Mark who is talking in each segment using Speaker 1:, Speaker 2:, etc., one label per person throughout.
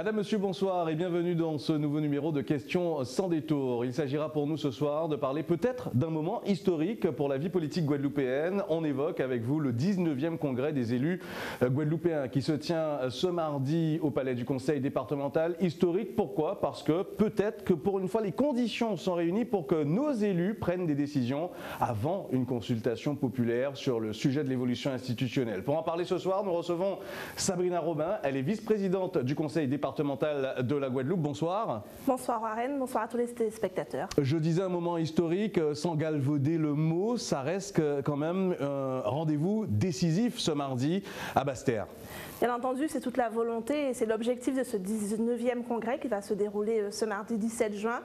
Speaker 1: Madame, Monsieur, bonsoir et bienvenue dans ce nouveau numéro de Questions sans détour. Il s'agira pour nous ce soir de parler peut-être d'un moment historique pour la vie politique guadeloupéenne. On évoque avec vous le 19e congrès des élus guadeloupéens qui se tient ce mardi au Palais du Conseil départemental. Historique, pourquoi? Parce que peut-être que pour une fois les conditions sont réunies pour que nos élus prennent des décisions avant une consultation populaire sur le sujet de l'évolution institutionnelle. Pour en parler ce soir, nous recevons Sabrina Robin. Elle est vice-présidente du Conseil départemental de la Guadeloupe. Bonsoir.
Speaker 2: Bonsoir Warren, bonsoir à tous les téléspectateurs.
Speaker 1: Je disais un moment historique, sans galvauder le mot, ça reste quand même un rendez-vous décisif ce mardi à Basse-Terre.
Speaker 2: Bien entendu, c'est toute la volonté et c'est l'objectif de ce 19e congrès qui va se dérouler ce mardi 17 juin,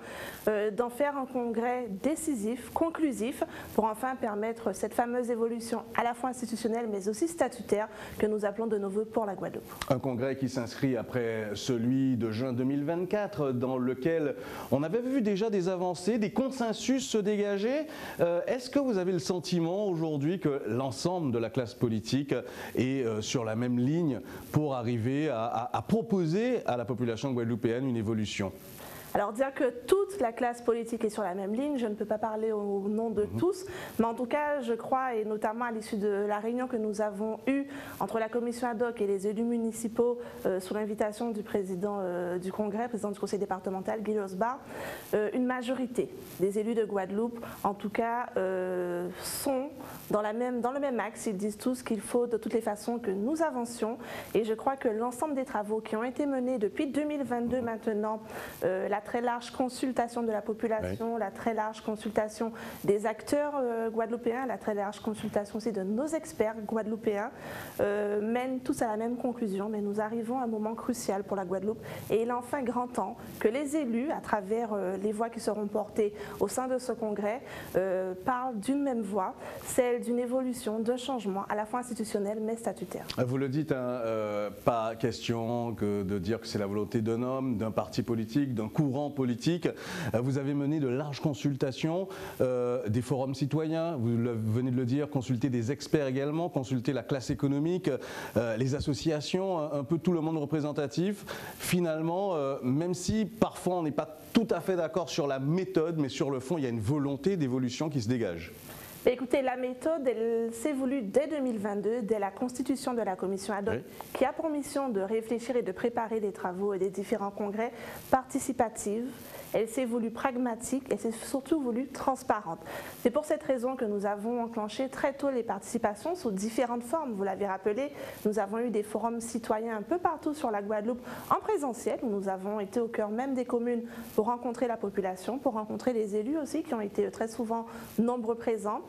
Speaker 2: d'en faire un congrès décisif, conclusif, pour enfin permettre cette fameuse évolution à la fois institutionnelle mais aussi statutaire que nous appelons de nos voeux pour la Guadeloupe.
Speaker 1: Un congrès qui s'inscrit après celui de juin 2024, dans lequel on avait vu déjà des avancées, des consensus se dégager. Est-ce que vous avez le sentiment aujourd'hui que l'ensemble de la classe politique est sur la même ligne pour arriver à proposer à la population guadeloupéenne une évolution?
Speaker 2: Alors dire que toute la classe politique est sur la même ligne, je ne peux pas parler au nom de tous, mais en tout cas je crois, et notamment à l'issue de la réunion que nous avons eue entre la commission ad hoc et les élus municipaux sous l'invitation du président du Congrès, président du conseil départemental, Guy Losbar, une majorité des élus de Guadeloupe en tout cas sont dans le même axe. Ils disent tous qu'il faut de toutes les façons que nous avancions, et je crois que l'ensemble des travaux qui ont été menés depuis 2022 maintenant, la très large consultation de la population, oui, la très large consultation des acteurs guadeloupéens, la très large consultation aussi de nos experts guadeloupéens, mènent tous à la même conclusion. Mais nous arrivons à un moment crucial pour la Guadeloupe et il est enfin grand temps que les élus, à travers les voix qui seront portées au sein de ce congrès, parlent d'une même voix, celle d'une évolution, d'un changement à la fois institutionnel mais statutaire.
Speaker 1: Vous le dites, hein, pas question que de dire que c'est la volonté d'un homme, d'un parti politique, d'un courant politique. Vous avez mené de larges consultations, des forums citoyens, vous venez de le dire, consulter des experts également, consulter la classe économique, les associations, un peu tout le monde représentatif. Finalement, même si parfois on n'est pas tout à fait d'accord sur la méthode, mais sur le fond, il y a une volonté d'évolution qui se dégage.
Speaker 2: Écoutez, la méthode, elle s'est voulue dès 2022, dès la constitution de la commission ad hoc, oui, qui a pour mission de réfléchir et de préparer les travaux et des différents congrès participatifs. Elle s'est voulue pragmatique et s'est surtout voulue transparente. C'est pour cette raison que nous avons enclenché très tôt les participations sous différentes formes. Vous l'avez rappelé, nous avons eu des forums citoyens un peu partout sur la Guadeloupe en présentiel, où nous avons été au cœur même des communes pour rencontrer la population, pour rencontrer les élus aussi qui ont été très souvent nombreux présents.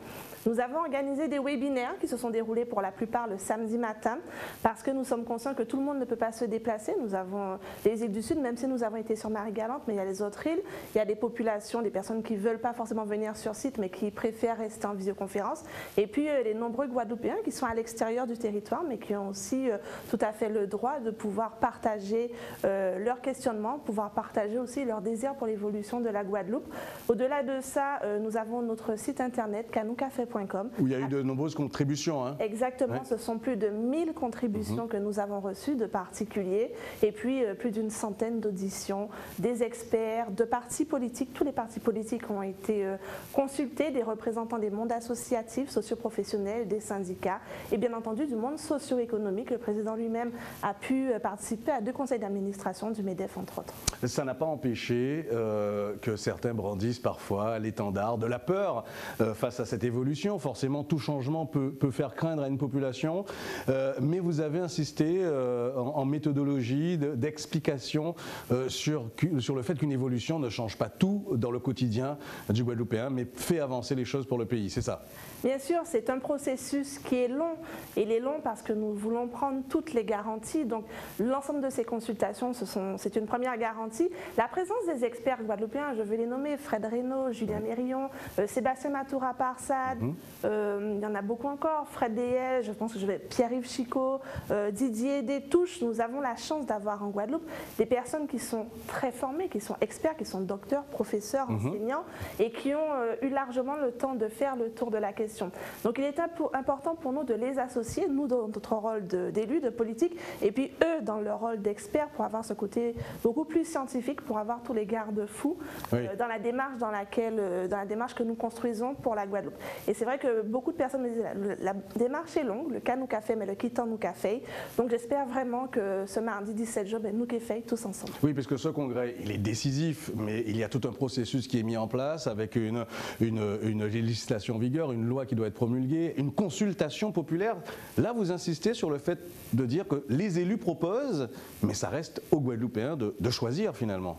Speaker 2: Nous avons organisé des webinaires qui se sont déroulés pour la plupart le samedi matin parce que nous sommes conscients que tout le monde ne peut pas se déplacer. Nous avons les îles du Sud, même si nous avons été sur Marie-Galante, mais il y a les autres îles. Il y a des populations, des personnes qui ne veulent pas forcément venir sur site mais qui préfèrent rester en visioconférence. Et puis les nombreux Guadeloupéens qui sont à l'extérieur du territoire mais qui ont aussi tout à fait le droit de pouvoir partager leurs questionnements, pouvoir partager aussi leur désir pour l'évolution de la Guadeloupe. Au-delà de ça, nous avons notre site internet canoukafé.com
Speaker 1: où il y a eu de nombreuses contributions. Hein.
Speaker 2: Exactement, ouais. Ce sont plus de 1000 contributions que nous avons reçues de particuliers et puis plus d'une centaine d'auditions, des experts, de partis politiques. Tous les partis politiques ont été consultés, des représentants des mondes associatifs, socioprofessionnels, des syndicats et bien entendu du monde socio-économique. Le président lui-même a pu participer à 2 conseils d'administration du MEDEF entre autres.
Speaker 1: Ça n'a pas empêché que certains brandissent parfois l'étendard de la peur face à cette évolution. Forcément, tout changement peut faire craindre à une population, mais vous avez insisté en méthodologie d'explication sur le fait qu'une évolution ne change pas tout dans le quotidien du Guadeloupéen, mais fait avancer les choses pour le pays, c'est ça?
Speaker 2: Bien sûr, c'est un processus qui est long. Il est long parce que nous voulons prendre toutes les garanties. Donc, l'ensemble de ces consultations, c'est une première garantie. La présence des experts guadeloupéens, je vais les nommer, Fred Reynaud, Julien Mérillon, Sébastien Matourapars, Sade, il y en a beaucoup encore, Fred Deyel, je pense que Pierre-Yves Chicot, Didier Détouche. Nous avons la chance d'avoir en Guadeloupe des personnes qui sont très formées, qui sont experts, qui sont docteurs, professeurs, enseignants et qui ont eu largement le temps de faire le tour de la question. Donc il est important pour nous de les associer, nous dans notre rôle d'élus, de politiques, et puis eux dans leur rôle d'experts pour avoir ce côté beaucoup plus scientifique, pour avoir tous les garde-fous dans la démarche que nous construisons pour la Guadeloupe. Et c'est vrai que beaucoup de personnes me disent la démarche est longue, le cas nous qu'a fait, mais le quittons nous qu'a fait. Donc j'espère vraiment que ce mardi 17 juin, nous qu'a fait tous ensemble.
Speaker 1: Oui, parce que ce congrès, il est décisif, mais il y a tout un processus qui est mis en place avec une législation en vigueur, une loi qui doit être promulguée, une consultation populaire. Là, vous insistez sur le fait de dire que les élus proposent, mais ça reste aux Guadeloupéens de choisir finalement.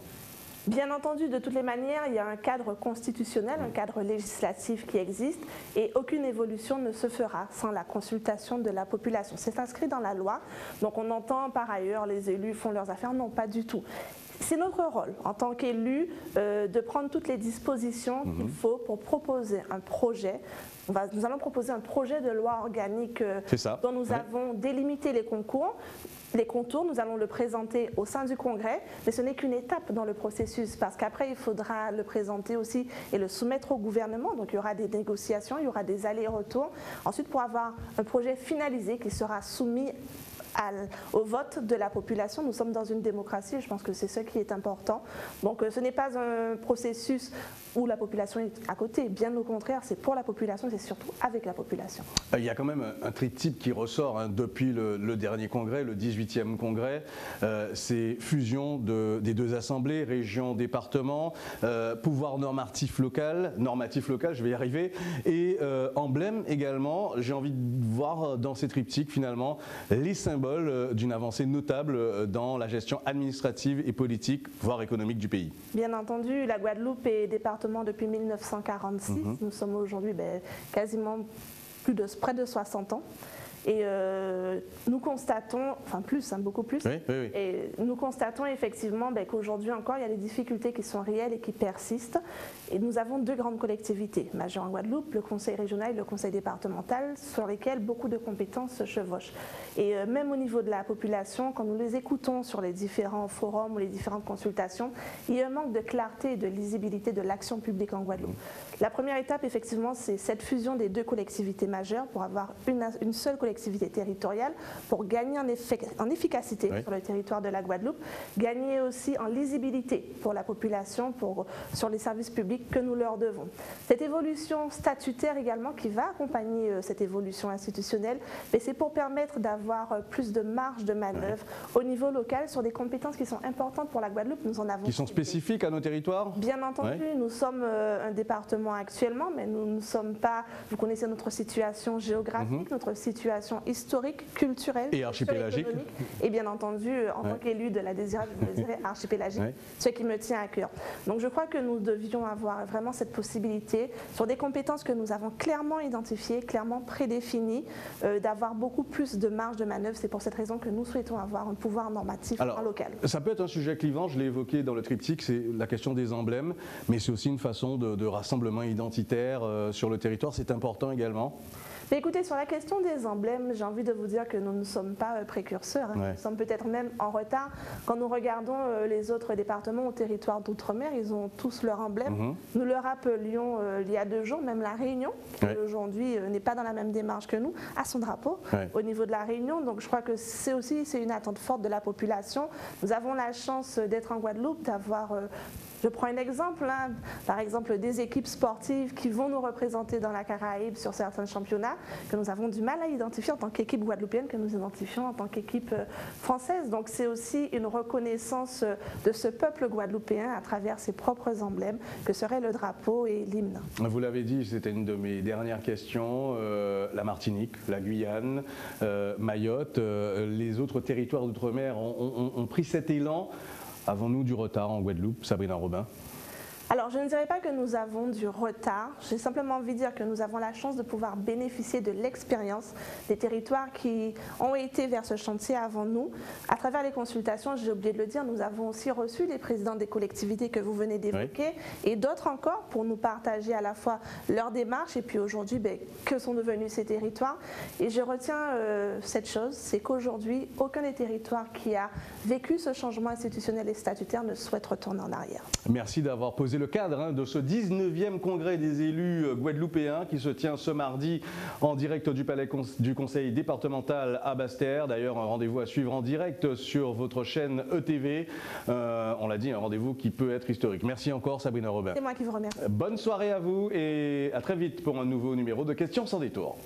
Speaker 2: Bien entendu, de toutes les manières, il y a un cadre constitutionnel, un cadre législatif qui existe et aucune évolution ne se fera sans la consultation de la population. C'est inscrit dans la loi, donc on entend par ailleurs les élus font leurs affaires, non pas du tout. C'est notre rôle en tant qu'élus de prendre toutes les dispositions qu'il faut pour proposer un projet. Nous allons proposer un projet de loi organique dont nous avons délimité les contours. Nous allons le présenter au sein du Congrès, mais ce n'est qu'une étape dans le processus parce qu'après il faudra le présenter aussi et le soumettre au gouvernement. Donc il y aura des négociations, il y aura des allers-retours. Ensuite, pour avoir un projet finalisé qui sera soumis au vote de la population. Nous sommes dans une démocratie et je pense que c'est ce qui est important. Donc ce n'est pas un processus où la population est à côté, bien au contraire, c'est pour la population et c'est surtout avec la population.
Speaker 1: Il y a quand même un triptyque qui ressort depuis le dernier congrès, le 18e congrès, c'est fusion des deux assemblées, région, département, pouvoir normatif local, je vais y arriver, et emblème également, j'ai envie de voir dans ces triptyques finalement les symbole d'une avancée notable dans la gestion administrative et politique, voire économique du pays.
Speaker 2: Bien entendu, la Guadeloupe est département depuis 1946. Nous sommes aujourd'hui quasiment près de 60 ans. Et nous constatons, enfin plus, beaucoup plus, et nous constatons effectivement qu'aujourd'hui encore il y a des difficultés qui sont réelles et qui persistent. Et nous avons deux grandes collectivités majeures en Guadeloupe, le conseil régional et le conseil départemental, sur lesquels beaucoup de compétences se chevauchent. Et même au niveau de la population, quand nous les écoutons sur les différents forums ou les différentes consultations, il y a un manque de clarté et de lisibilité de l'action publique en Guadeloupe. La première étape, effectivement, c'est cette fusion des deux collectivités majeures pour avoir une seule collectivité territoriale, pour gagner en efficacité sur le territoire de la Guadeloupe, gagner aussi en lisibilité pour la population, sur les services publics que nous leur devons. Cette évolution statutaire également qui va accompagner cette évolution institutionnelle, c'est pour permettre d'avoir plus de marge de manœuvre au niveau local sur des compétences qui sont importantes pour la Guadeloupe. Nous en avons
Speaker 1: qui sont spécifiques à nos territoires.
Speaker 2: Bien entendu, nous sommes un département actuellement, mais nous ne sommes pas, vous connaissez notre situation géographique, notre situation historique, culturelle
Speaker 1: et archipélagique.
Speaker 2: Et bien entendu, en tant qu'élu de la désirable, je me dirais archipélagique, ce qui me tient à cœur. Donc je crois que nous devions avoir vraiment cette possibilité sur des compétences que nous avons clairement identifiées, clairement prédéfinies, d'avoir beaucoup plus de marge de manœuvre. C'est pour cette raison que nous souhaitons avoir un pouvoir normatif en local. Ça
Speaker 1: peut être un sujet clivant, je l'ai évoqué dans le triptyque, c'est la question des emblèmes, mais c'est aussi une façon de rassemblement identitaire sur le territoire, c'est important également.
Speaker 2: Mais écoutez, sur la question des emblèmes, j'ai envie de vous dire que nous ne sommes pas précurseurs. Nous sommes peut-être même en retard. Quand nous regardons les autres départements ou territoires d'outre-mer, ils ont tous leur emblème. Nous le rappelions il y a 2 jours, même la Réunion, qui aujourd'hui n'est pas dans la même démarche que nous, a son drapeau au niveau de la Réunion. Donc je crois que c'est une attente forte de la population. Nous avons la chance d'être en Guadeloupe, d'avoir... Je prends un exemple, par exemple des équipes sportives qui vont nous représenter dans la Caraïbe sur certains championnats, que nous avons du mal à identifier en tant qu'équipe guadeloupéenne, que nous identifions en tant qu'équipe française. Donc c'est aussi une reconnaissance de ce peuple guadeloupéen à travers ses propres emblèmes, que seraient le drapeau et l'hymne.
Speaker 1: Vous l'avez dit, c'était une de mes dernières questions, la Martinique, la Guyane, Mayotte, les autres territoires d'outre-mer ont pris cet élan. Avons-nous du retard en Guadeloupe, Sabrina Robin?
Speaker 2: Alors, je ne dirais pas que nous avons du retard. J'ai simplement envie de dire que nous avons la chance de pouvoir bénéficier de l'expérience des territoires qui ont été vers ce chantier avant nous. À travers les consultations, j'ai oublié de le dire, nous avons aussi reçu les présidents des collectivités que vous venez d'évoquer et d'autres encore pour nous partager à la fois leur démarche et puis aujourd'hui, que sont devenus ces territoires. Et je retiens cette chose, c'est qu'aujourd'hui, aucun des territoires qui a vécu ce changement institutionnel et statutaire ne souhaite retourner en arrière.
Speaker 1: Merci d'avoir posé le cadre de ce 19e congrès des élus guadeloupéens qui se tient ce mardi en direct du palais du conseil départemental à Basse-Terre. D'ailleurs, un rendez-vous à suivre en direct sur votre chaîne ETV. On l'a dit, un rendez-vous qui peut être historique. Merci encore Sabrina Robin.
Speaker 2: C'est moi qui vous remercie.
Speaker 1: Bonne soirée à vous et à très vite pour un nouveau numéro de Questions sans détour.